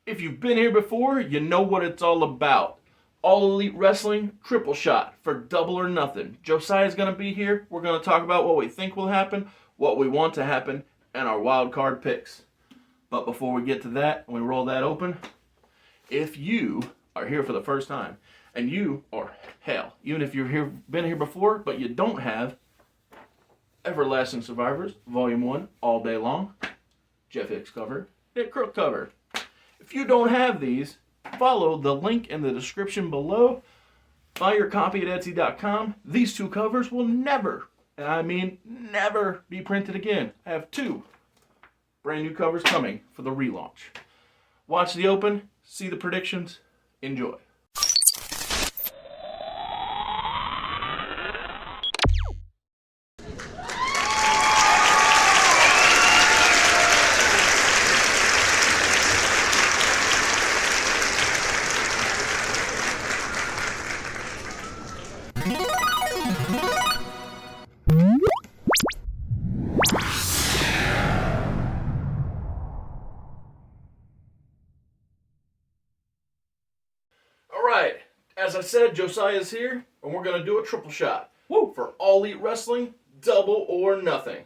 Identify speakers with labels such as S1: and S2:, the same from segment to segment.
S1: If you've been here before, you know what it's all about. All Elite Wrestling, triple shot for double or nothing. Josiah's going to be here. We're going to talk about what we think will happen, what we want to happen, and our wild card picks. But before we get to that, and we roll that open, if you are here for the first time, and you, or hell, even if you've been here before, but you don't have Everlasting Survivors, Volume 1, all day long, Jeff Hicks cover, Nick Crook cover. If you don't have these, follow the link in the description below. Buy your copy at Etsy.com. These two covers will never, and I mean never, be printed again. I have two brand new covers coming for the relaunch. Watch the open, see the predictions, enjoy. Alright, as I said, Josiah's here, and we're going to do a triple shot. Woo! For All Elite Wrestling, double or nothing. Do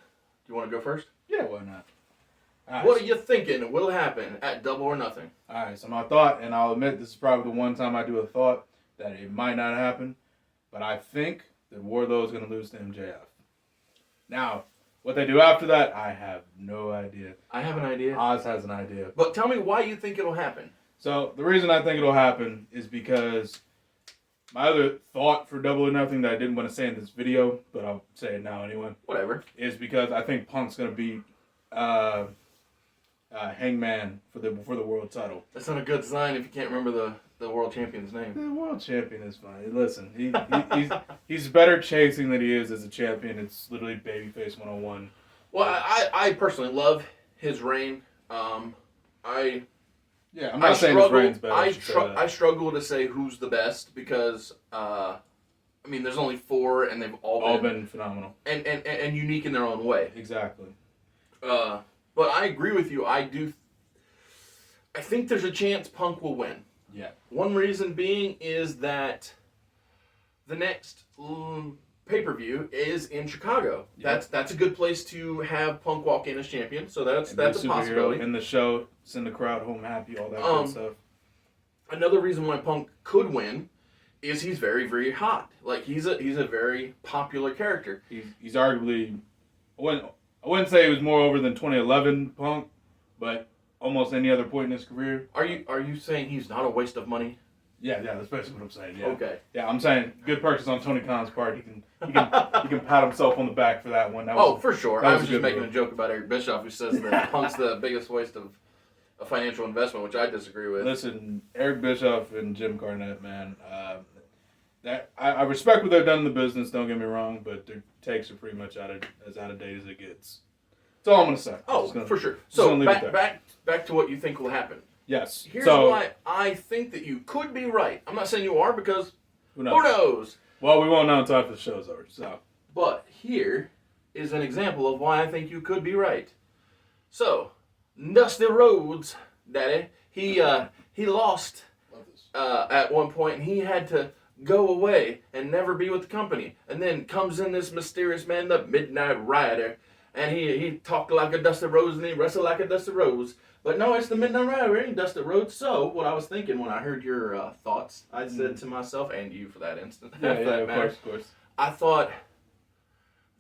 S1: you want to go first?
S2: Yeah, why not?
S1: What are you thinking will happen at double or nothing?
S2: Alright, so my thought, and I'll admit this is probably the one time I do a thought that it might not happen, but I think that Wardlow is going to lose to MJF. Now, what they do after that, I have no idea.
S1: I have an idea.
S2: Oz has an idea.
S1: But tell me why you think it'll happen.
S2: So, the reason I think it'll happen is because my other thought for Double or Nothing that I didn't want to say in this video, but I'll say it now anyway.
S1: Whatever.
S2: Is because I think Punk's going to beat Hangman for the world title.
S1: That's not a good sign if you can't remember the world champion's name.
S2: The world champion is fine. Listen, he's better chasing than he is as a champion. It's literally babyface 101.
S1: Well, I personally love his reign.
S2: I'm not saying his reign's better.
S1: I struggle to say who's the best because there's only four and they've all
S2: been phenomenal
S1: and unique in their own way.
S2: Exactly.
S1: But I agree with you. I think there's a chance Punk will win.
S2: Yeah.
S1: One reason being is that the next pay-per-view is in Chicago. Yep. That's a good place to have Punk walk in as champion. So that's a possibility.
S2: In the show, send the crowd home happy, all that good stuff.
S1: Another reason why Punk could win is he's very, very hot. Like he's a very popular character.
S2: He's arguably, I wouldn't say he was more over than 2011 Punk, but almost any other point in his career.
S1: Are you saying he's not a waste of money?
S2: Yeah, that's basically what I'm saying. Yeah.
S1: Okay.
S2: Yeah, I'm saying good purchase on Tony Khan's part. He can pat himself on the back for that one.
S1: For sure. I was just making a joke about Eric Bischoff, who says that Punk's the biggest waste of a financial investment, which I disagree with.
S2: Listen, Eric Bischoff and Jim Cornette, man. I respect what they've done in the business. Don't get me wrong, but their takes are pretty much as out of date as it gets. That's all I'm gonna say.
S1: For sure. So back to what you think will happen.
S2: Yes.
S1: Here's why I think that you could be right. I'm not saying you are because who knows?
S2: Well, we won't know until after the show's over. So.
S1: But here is an example of why I think you could be right. So, Dusty Rhodes, Daddy, he lost at one point, and he had to go away and never be with the company. And then comes in this mysterious man, the Midnight Rider, and he talked like a Dusty Rhodes and he wrestled like a Dusty Rhodes. But no, it's the Midnight Rider, it ain't Dusty Rhodes. So, what I was thinking when I heard your thoughts, I said to myself, and you for that instant,
S2: of course.
S1: I thought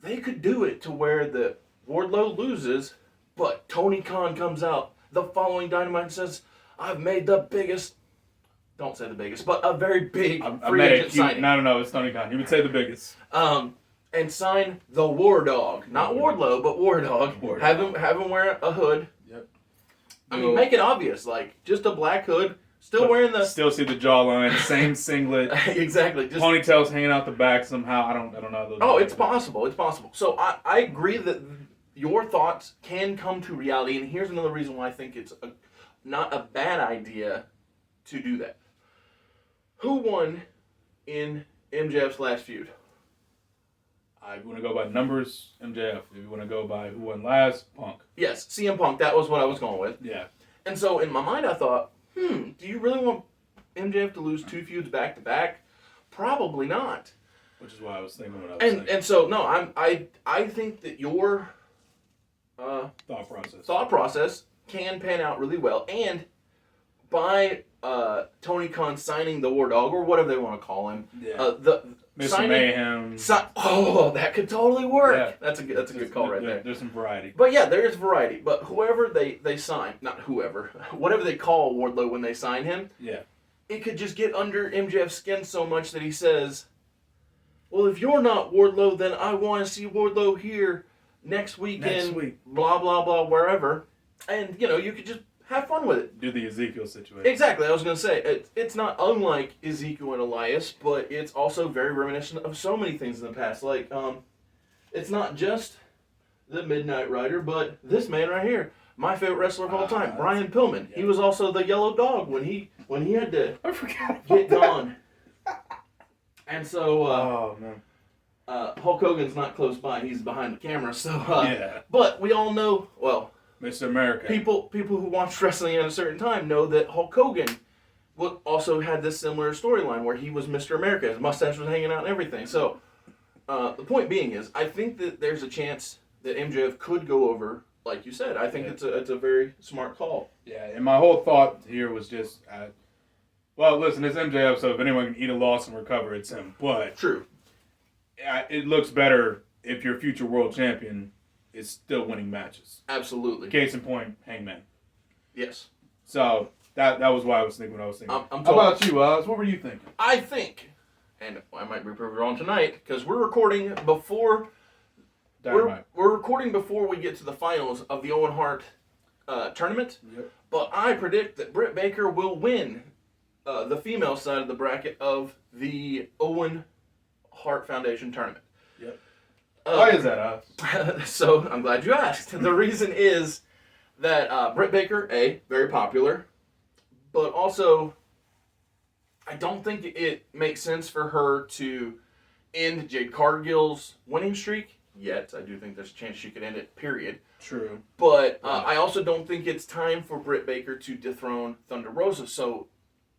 S1: they could do it to where the Wardlow loses, but Tony Khan comes out the following Dynamite and says, I've made the biggest, don't say the biggest, but a very big free agent signing.
S2: No, it's Tony Khan. He would say the biggest.
S1: And sign the War Dog. Not Wardlow, but War Dog. Have him wear a hood.
S2: Yep.
S1: I mean, make it obvious, like, just a black hood, still wearing the...
S2: Still see the jawline, same singlet.
S1: Exactly.
S2: Just ponytails hanging out the back somehow. I don't know.
S1: Oh, it's possible. It's possible. So I agree that your thoughts can come to reality, and here's another reason why I think it's not a bad idea to do that. Who won in MJF's last feud?
S2: If you want to go by numbers, MJF. If you want to go by who won last, Punk.
S1: Yes, CM Punk. That was what I was going with.
S2: Yeah.
S1: And so in my mind, I thought, Do you really want MJF to lose 2 feuds back to back? Probably not.
S2: Which is why I was thinking what I was thinking.
S1: And so no, I think that your thought process can pan out really well, and by Tony Khan signing the War Dog or whatever they want to call him,
S2: Mr. Mayhem.
S1: That could totally work. Yeah. That's a good call right there.
S2: There's some variety.
S1: But yeah, there is variety. But whoever they sign, not whoever, whatever they call Wardlow when they sign him, it could just get under MJF's skin so much that he says, well, if you're not Wardlow, then I want to see Wardlow here next weekend, blah, blah, blah, wherever. And, you could just have fun with it.
S2: Do the Ezekiel situation.
S1: Exactly. I was going to say, it's not unlike Ezekiel and Elias, but it's also very reminiscent of so many things in the past. Like, it's not just the Midnight Rider, but this man right here, my favorite wrestler of all time, Brian Pillman. Yeah. He was also the Yellow Dog when he had to get gone. And so, Hulk Hogan's not close by; he's behind the camera. So, But we all know, well,
S2: Mr. America.
S1: People who watch wrestling at a certain time know that Hulk Hogan also had this similar storyline where he was Mr. America. His mustache was hanging out and everything. So, the point being is, I think that there's a chance that MJF could go over, like you said. I think it's a very smart call. Yeah,
S2: and my whole thought here was just. Well, listen, it's MJF, so if anyone can eat a loss and recover, it's him. But
S1: true,
S2: it looks better if your future world champion is still winning matches.
S1: Absolutely.
S2: Case in point, Hangman.
S1: Yes.
S2: So that was why I was thinking what I was thinking.
S1: How
S2: about you, Oz? What were you thinking?
S1: I think, and I might be proved wrong tonight, because we're recording before. We're recording before we get to the finals of the Owen Hart tournament.
S2: Yep.
S1: But I predict that Britt Baker will win the female side of the bracket of the Owen Hart Foundation tournament.
S2: Yep. Why is that, Oz?
S1: So, I'm glad you asked. The reason is that Britt Baker, very popular, but also I don't think it makes sense for her to end Jade Cargill's winning streak yet. I do think there's a chance she could end it, period.
S2: True.
S1: But I also don't think it's time for Britt Baker to dethrone Thunder Rosa. So,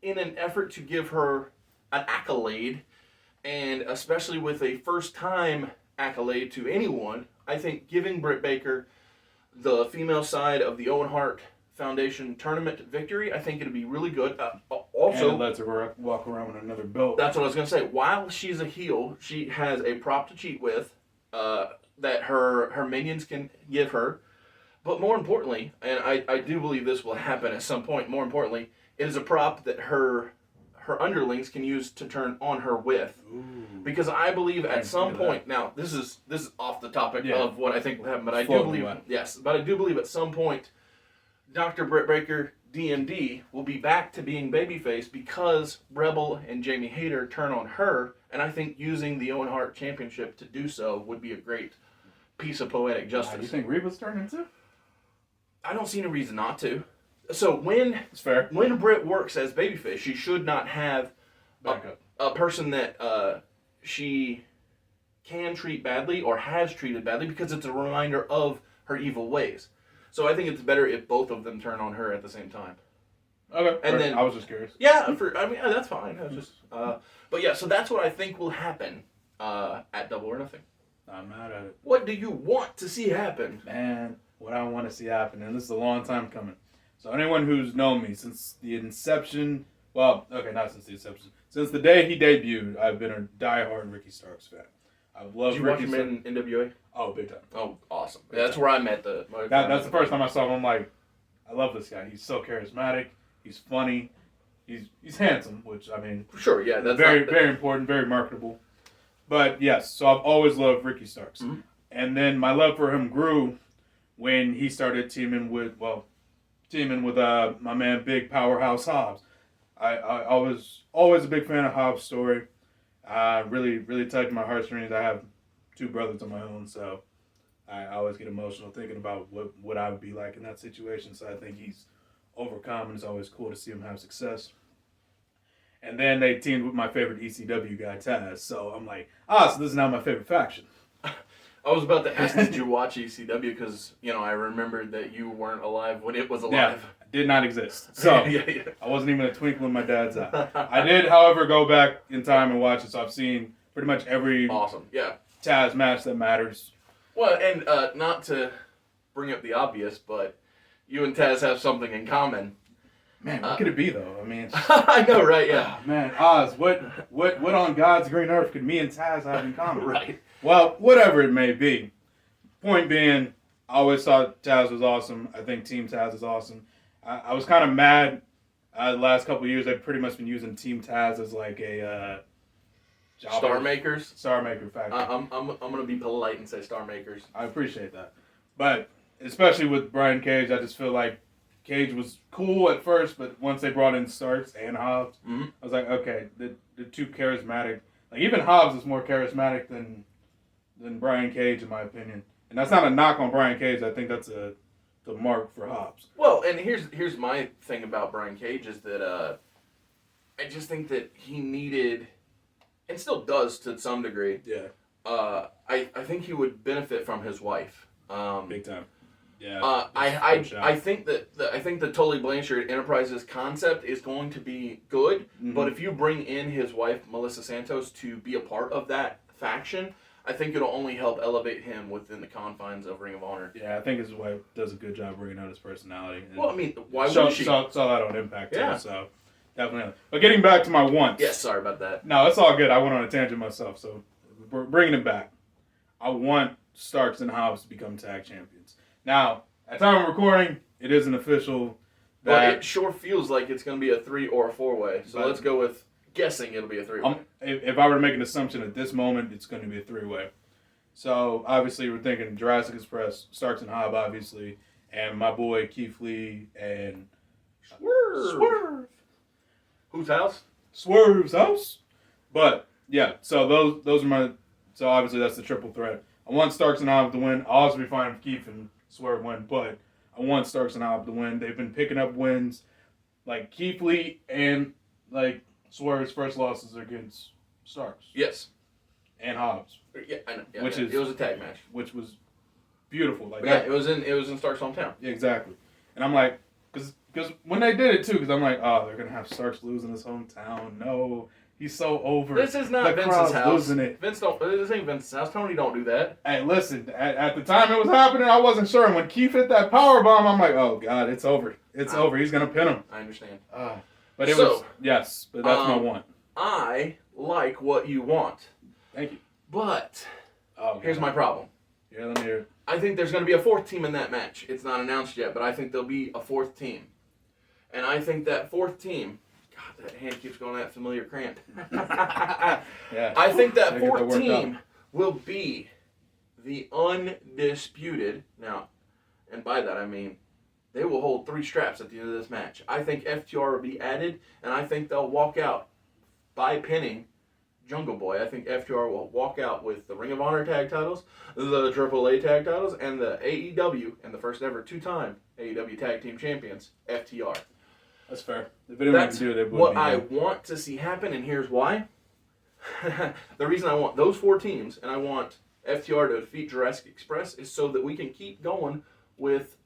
S1: in an effort to give her an accolade, and especially with a first-time accolade to anyone, I think giving Britt Baker the female side of the Owen Hart Foundation tournament victory, I think it'd be really good. Also,
S2: and it lets her walk around with another belt.
S1: That's what I was going to say. While she's a heel, she has a prop to cheat with that her minions can give her. But more importantly, and I do believe this will happen at some point, more importantly, it is a prop that her underlings can use to turn on her with.
S2: Ooh.
S1: Because I believe at some point, now this is off the topic of what I think will happen, but I do believe at some point Dr. Britt Baker, DMD, will be back to being babyface because Rebel and Jamie Hayter turn on her, and I think using the Owen Hart Championship to do so would be a great piece of poetic justice.
S2: Do you think Reba's turning too?
S1: I don't see any reason not to. So when Britt works as babyface, she should not have a person that she can treat badly or has treated badly because it's a reminder of her evil ways. So I think it's better if both of them turn on her at the same time.
S2: Okay.
S1: And then
S2: I was just curious.
S1: Yeah, that's fine. I was just but yeah, so that's what I think will happen at Double or Nothing.
S2: I'm mad at it.
S1: What do you want to see happen?
S2: Man, what I want to see happen, and this is a long time coming. So anyone who's known me since the inception, not since the inception, since the day he debuted, I've been a diehard Ricky Starks fan. I've loved Ricky.
S1: Did you watch him in NWA?
S2: Oh, big time.
S1: Oh, awesome. That's where I met
S2: that's the first time I saw him. I'm like, I love this guy. He's so charismatic. He's funny. He's handsome, which, I mean...
S1: Sure, yeah. That's
S2: very important, very marketable. But, yes, so I've always loved Ricky Starks.
S1: Mm-hmm.
S2: And then my love for him grew when he started teaming with my man Big Powerhouse Hobbs. I was always a big fan of Hobbs' story. Really tugged my heartstrings. I have 2 brothers of my own, so I always get emotional thinking about what I would be like in that situation. So I think he's overcome, and it's always cool to see him have success. And then they teamed with my favorite ECW guy, Taz. So I'm like, so this is now my favorite faction.
S1: I was about to ask, did you watch ECW? Because, I remembered that you weren't alive when it was alive.
S2: Yeah. did not exist. So
S1: yeah.
S2: I wasn't even a twinkle in my dad's eye. I did, however, go back in time and watch it, so I've seen pretty much every
S1: Awesome. Yeah.
S2: Taz match that matters.
S1: Well, and not to bring up the obvious, but you and Taz have something in common.
S2: Man, what could it be though? I mean,
S1: I know, right? Yeah.
S2: Man, Oz, what on God's green earth could me and Taz have in common?
S1: Right.
S2: Well, whatever it may be. Point being, I always thought Taz was awesome. I think Team Taz is awesome. I was kind of mad. The last couple of years, they've pretty much been using Team Taz as like a
S1: Star makers.
S2: Star maker factor.
S1: I'm gonna be polite and say star makers.
S2: I appreciate that, but especially with Brian Cage, I just feel like Cage was cool at first, but once they brought in Starks and Hobbs, I was like, okay, they're too charismatic. Like even Hobbs is more charismatic than Brian Cage, in my opinion. And that's not a knock on Brian Cage. I think that's the mark for Hobbs.
S1: Well, and here's my thing about Brian Cage is that I just think that he needed, and still does to some degree.
S2: Yeah.
S1: I think he would benefit from his wife.
S2: Big time. Yeah.
S1: I think the Tully Blanchard Enterprises concept is going to be good, but if you bring in his wife Melissa Santos to be a part of that faction, I think it'll only help elevate him within the confines of Ring of Honor.
S2: Yeah, I think his wife does a good job bringing out his personality.
S1: Well, I mean, why would she?
S2: Saw that on Impact too. So definitely. But getting back to my wants.
S1: Yes, sorry about that.
S2: No, it's all good. I went on a tangent myself, so we're bringing it back. I want Starks and Hobbs to become tag champions. Now, at time of recording, it isn't official.
S1: But it sure feels like it's going to be a 3 or a 4-way. So let's go with guessing it'll be a 3-way.
S2: If I were to make an assumption at this moment, it's going to be a 3-way. So, obviously, we're thinking Jurassic Express, Starks and Hobbs, obviously, and my boy Keith Lee and
S1: Swerve. Whose house?
S2: Swerve's house. But, yeah, so those are my... So, obviously, that's the triple threat. I want Starks and Hobbs to win. I'll also be fine if Keith and Swerve win, but I want Starks and Hobbs to win. They've been picking up wins. Like, Keith Lee and, like, Swerve's first losses are against Starks.
S1: Yes.
S2: And Hobbs.
S1: Yeah, I know. Yeah,
S2: it
S1: was a tag match.
S2: Which was beautiful. Like
S1: it was in Starks' hometown.
S2: Yeah, exactly. And I'm like, because when they did it too, because I'm like, oh, they're gonna have Starks losing his hometown. No, he's so over.
S1: This is not
S2: the
S1: Vince's house.
S2: Losing it.
S1: This ain't Vince's house. Tony don't do that.
S2: Hey, listen. At the time it was happening, I wasn't sure. And when Keith hit that power bomb, I'm like, oh god, it's over. It's over. He's gonna pin him.
S1: I understand.
S2: But it was yes, but that's my want.
S1: I like what you want.
S2: Thank you.
S1: But here's my problem.
S2: Yeah, let me hear it.
S1: I think there's going to be a 4th team in that match. It's not announced yet, but I think there'll be a 4th team. And I think that 4th team... God, that hand keeps going that familiar cramp.
S2: Yeah.
S1: I think that 4th team will be the undisputed... Now, and by that I mean they will hold 3 straps at the end of this match. I think FTR will be added, and I think they'll walk out by pinning Jungle Boy. I think FTR will walk out with the Ring of Honor tag titles, the AAA tag titles, and the AEW, and the first ever 2-time AEW tag team champions, FTR.
S2: That's fair. If anyone can do it, it would
S1: what
S2: be
S1: I want to see happen, and here's why. The reason I want those 4 teams, and I want FTR to defeat Jurassic Express, is so that we can keep going with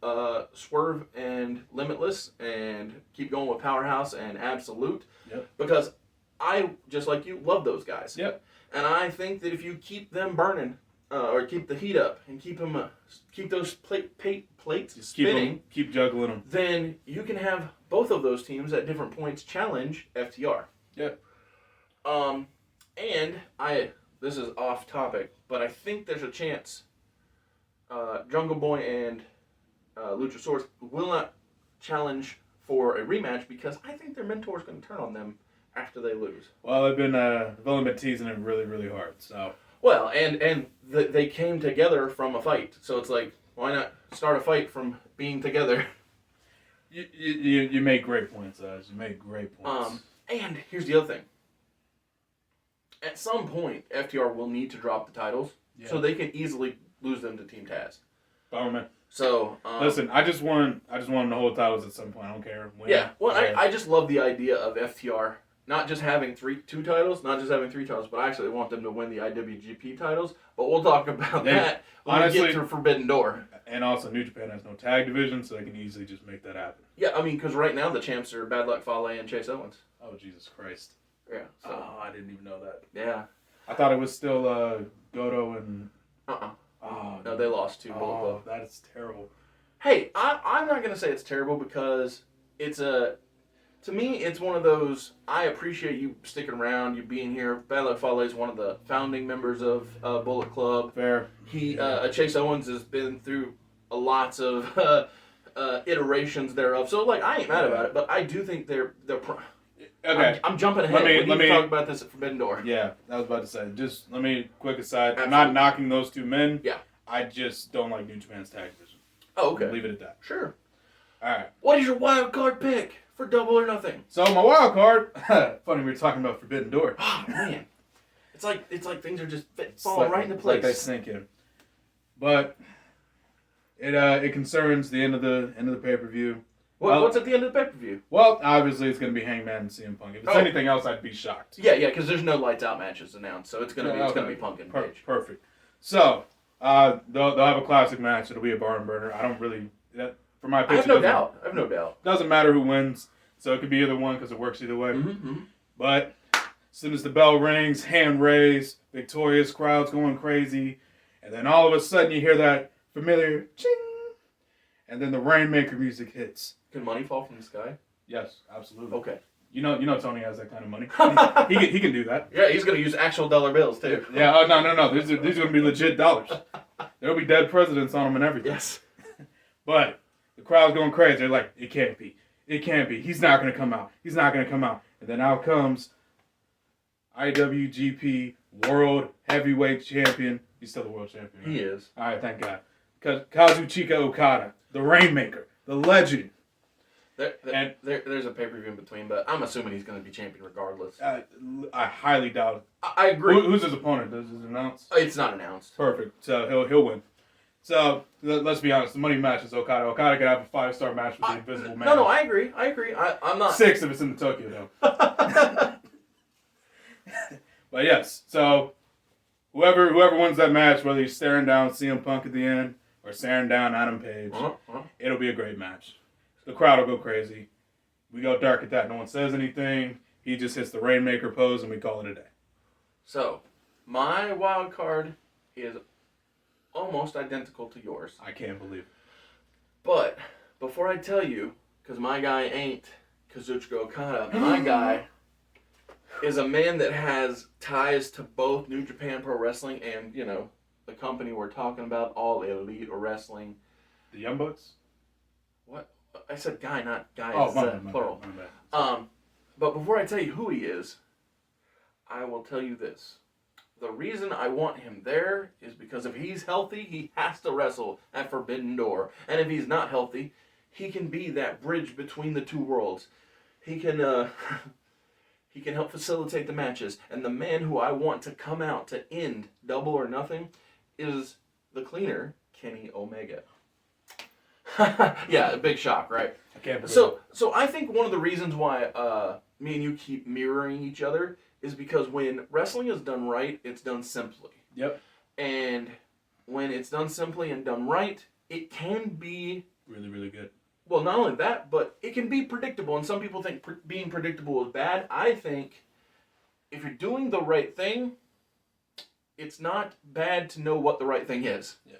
S1: Swerve and Limitless, and keep going with Powerhouse and Absolute.
S2: Yep.
S1: Because I, just like you, love those guys.
S2: Yep.
S1: And I think that if you keep them burning, or keep the heat up, and keep those plates
S2: just
S1: spinning,
S2: keep juggling them,
S1: then you can have both of those teams at different points challenge FTR.
S2: Yep.
S1: And this is off topic, but I think there's a chance Jungle Boy and Luchasaurus will not challenge for a rematch because I think their mentor's going to turn on them after they lose.
S2: Well, they've only been teasing it really, really hard. So.
S1: Well, and they came together from a fight, so it's like, why not start a fight from being together?
S2: You make great points, guys. You make great points.
S1: And here's the other thing. At some point, FTR will need to drop the titles, so they can easily lose them to Team Taz.
S2: Bummer, man.
S1: So
S2: listen, I just want them to hold titles at some point. I don't care when.
S1: Yeah, well, I just love the idea of FTR not just having 3 titles, but I actually want them to win the IWGP titles. But we'll talk about that when we get through Forbidden Door.
S2: And also, New Japan has no tag division, so they can easily just make that happen.
S1: Yeah, I mean, because right now the champs are Bad Luck Fale and Chase Owens.
S2: Oh, Jesus Christ.
S1: Yeah. So.
S2: Oh, I didn't even know that.
S1: Yeah.
S2: I thought it was still Goto and...
S1: Oh, no, they lost to Bullet Club.
S2: That is terrible.
S1: Hey, I'm not going to say it's terrible because it's a... To me, it's one of those, I appreciate you sticking around, you being here. Bad Luck Fale is one of the founding members of Bullet Club.
S2: Fair.
S1: Chase Owens has been through lots of iterations thereof. So, like, I ain't mad about it, but I do think they're
S2: okay.
S1: I'm jumping ahead. We need to talk about this at Forbidden Door.
S2: Yeah, I was about to say. Just let me, quick aside,
S1: Absolutely.
S2: I'm not knocking those two men.
S1: Yeah.
S2: I just don't like New Japan's tag division.
S1: Oh, okay.
S2: Leave it at that.
S1: Sure.
S2: All right.
S1: What is your wild card pick for Double or Nothing?
S2: So my wild card. Funny we were talking about Forbidden Door.
S1: Oh man, it's like things are just falling right into place.
S2: Like they sink in. But it concerns the end of the pay-per-view.
S1: What's at the end of the pay-per-view?
S2: Well, obviously it's going to be Hangman and CM Punk. If it's anything else, I'd be shocked.
S1: Yeah, because there's no lights out matches announced, so it's gonna be Punk and Page.
S2: Perfect. So they'll have a classic match. It'll be a barn burner. I don't really for my opinion.
S1: I have no doubt.
S2: Doesn't matter who wins, so it could be either one because it works either way.
S1: Mm-hmm.
S2: But as soon as the bell rings, hand raised, victorious crowd's going crazy, and then all of a sudden you hear that familiar ching, and then the Rainmaker music hits.
S1: Can money fall from the sky?
S2: Yes, absolutely.
S1: Okay.
S2: You know Tony has that kind of money. he can do that.
S1: Yeah, he's gonna use actual dollar bills too.
S2: Yeah. Oh no. These are gonna be legit dollars. There'll be dead presidents on them and everything.
S1: Yes.
S2: But the crowd's going crazy. They're like, it can't be. He's not gonna come out. And then out comes IWGP World Heavyweight Champion. He's still the world champion. Right?
S1: He is.
S2: All right, thank God. Kazuchika Okada, the Rainmaker, the legend.
S1: There's a pay-per-view in between, but I'm assuming he's going to be champion regardless.
S2: I highly doubt it.
S1: I agree.
S2: Who's his opponent? Does it announce?
S1: It's not announced.
S2: Perfect. So he'll win. So let's be honest. The money match is Okada. Okada could have a 5-star match with the Invisible Man.
S1: No, I agree. I'm not
S2: 6 if it's in the Tokyo Dome. But yes. So whoever wins that match, whether he's staring down CM Punk at the end or staring down Adam Page, it'll be a great match. The crowd will go crazy. We go dark at that. No one says anything. He just hits the Rainmaker pose, and we call it a day.
S1: So, my wild card is almost identical to yours.
S2: I can't believe it.
S1: But, before I tell you, because my guy ain't Kazuchika Okada, my guy is a man that has ties to both New Japan Pro Wrestling and, the company we're talking about, All Elite Wrestling.
S2: The Young Bucks?
S1: What? I said guy, not guy.
S2: Oh,
S1: it's plural.
S2: My bad.
S1: But before I tell you who he is, I will tell you this. The reason I want him there is because if he's healthy, he has to wrestle at Forbidden Door. And if he's not healthy, he can be that bridge between the two worlds. He can help facilitate the matches. And the man who I want to come out to end Double or Nothing is the cleaner, Kenny Omega. Yeah, a big shock, right?
S2: I can't believe
S1: it. So I think one of the reasons why me and you keep mirroring each other is because when wrestling is done right, it's done simply.
S2: Yep.
S1: And when it's done simply and done right, it can be
S2: really, really good.
S1: Well, not only that, but it can be predictable. And some people think being predictable is bad. I think if you're doing the right thing, it's not bad to know what the right thing is.
S2: Yeah.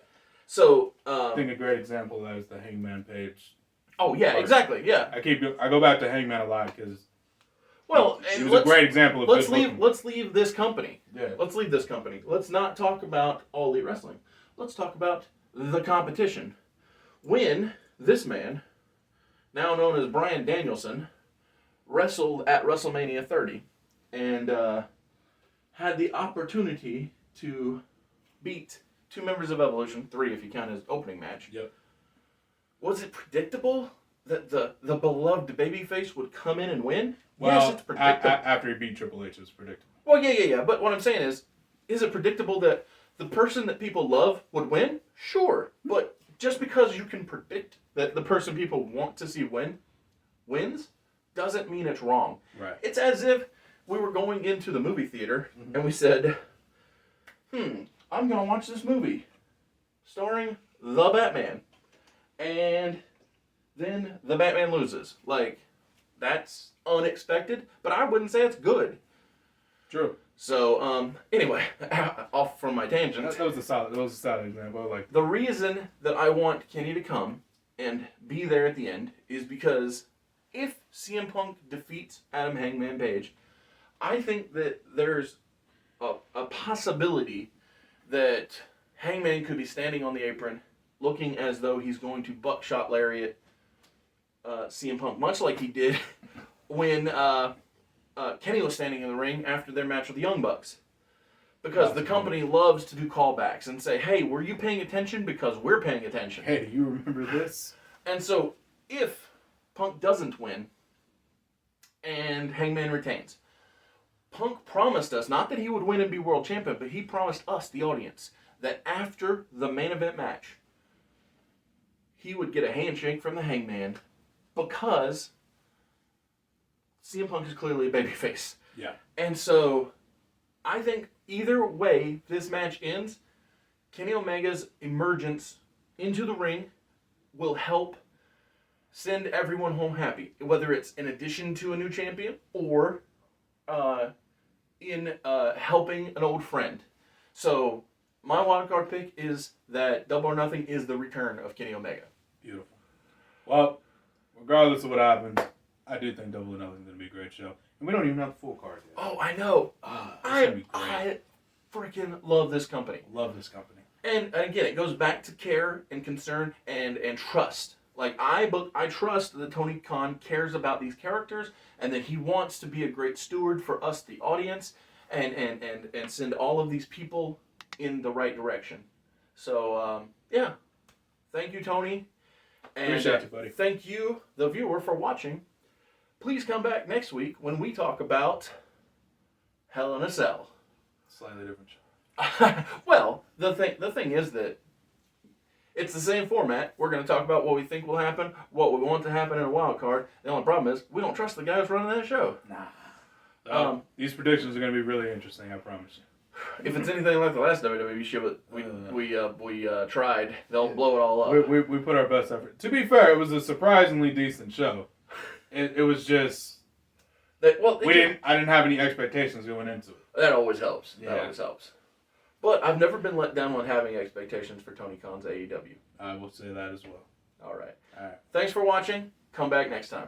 S1: So,
S2: I think a great example of that is the Hangman Page.
S1: Oh yeah, exactly. Yeah.
S2: I go back to Hangman a lot because it was a great example of
S1: let's leave this company.
S2: Yeah.
S1: Let's leave this company. Let's not talk about All Elite Wrestling. Let's talk about the competition. When this man, now known as Bryan Danielson, wrestled at WrestleMania 30 and had the opportunity to beat 2 members of Evolution, 3 if you count his opening match.
S2: Yep.
S1: Was it predictable that the beloved babyface would come in and win?
S2: Well,
S1: yes, it's predictable.
S2: After he beat Triple H, it was predictable.
S1: Well, yeah. But what I'm saying is it predictable that the person that people love would win? Sure. But just because you can predict that the person people want to see wins, doesn't mean it's wrong.
S2: Right.
S1: It's as if we were going into the movie theater and we said, I'm going to watch this movie starring the Batman. And then the Batman loses. Like, that's unexpected, but I wouldn't say it's good.
S2: True.
S1: So, anyway, off from my tangent.
S2: That was a solid example. Like,
S1: the reason that I want Kenny to come and be there at the end is because if CM Punk defeats Adam Hangman Page, I think that there's a possibility that Hangman could be standing on the apron looking as though he's going to buckshot lariat CM Punk, much like he did when Kenny was standing in the ring after their match with the Young Bucks. Because the company loves to do callbacks and say, hey, were you paying attention? Because we're paying attention.
S2: hey, do you remember this?
S1: And so, if Punk doesn't win and Hangman retains, Punk promised us, not that he would win and be world champion, but he promised us, the audience, that after the main event match, he would get a handshake from the Hangman because CM Punk is clearly a babyface.
S2: Yeah.
S1: And so, I think either way this match ends, Kenny Omega's emergence into the ring will help send everyone home happy. Whether it's in addition to a new champion or in helping an old friend. So, my wildcard pick is that Double or Nothing is the return of Kenny Omega.
S2: Beautiful. Well, regardless of what happens, I do think Double or Nothing is going to be a great show. And we don't even have the full card yet.
S1: Oh, I know.
S2: I
S1: I freaking love this company.
S2: love this company.
S1: And again, it goes back to care and concern and trust. Like, I trust that Tony Khan cares about these characters and that he wants to be a great steward for us, the audience, and send all of these people in the right direction. So, yeah. Thank you, Tony. And
S2: Appreciate you, buddy.
S1: Thank you, the viewer, for watching. Please come back next week when we talk about Hell in a Cell.
S2: Slightly different show.
S1: Well, the thing is that it's the same format. We're going to talk about what we think will happen, what we want to happen in a wild card. The only problem is we don't trust the guys running that show.
S2: Nah. These predictions are going to be really interesting, I promise you.
S1: If it's anything like the last WWE show we tried, they'll blow it all up.
S2: We put our best effort. To be fair, it was a surprisingly decent show. It was just I didn't have any expectations going into it.
S1: That always helps.
S2: Yeah.
S1: That always helps. But I've never been let down on having expectations for Tony Khan's AEW.
S2: I will say that as well.
S1: All right.
S2: All right.
S1: Thanks for watching. Come back next time.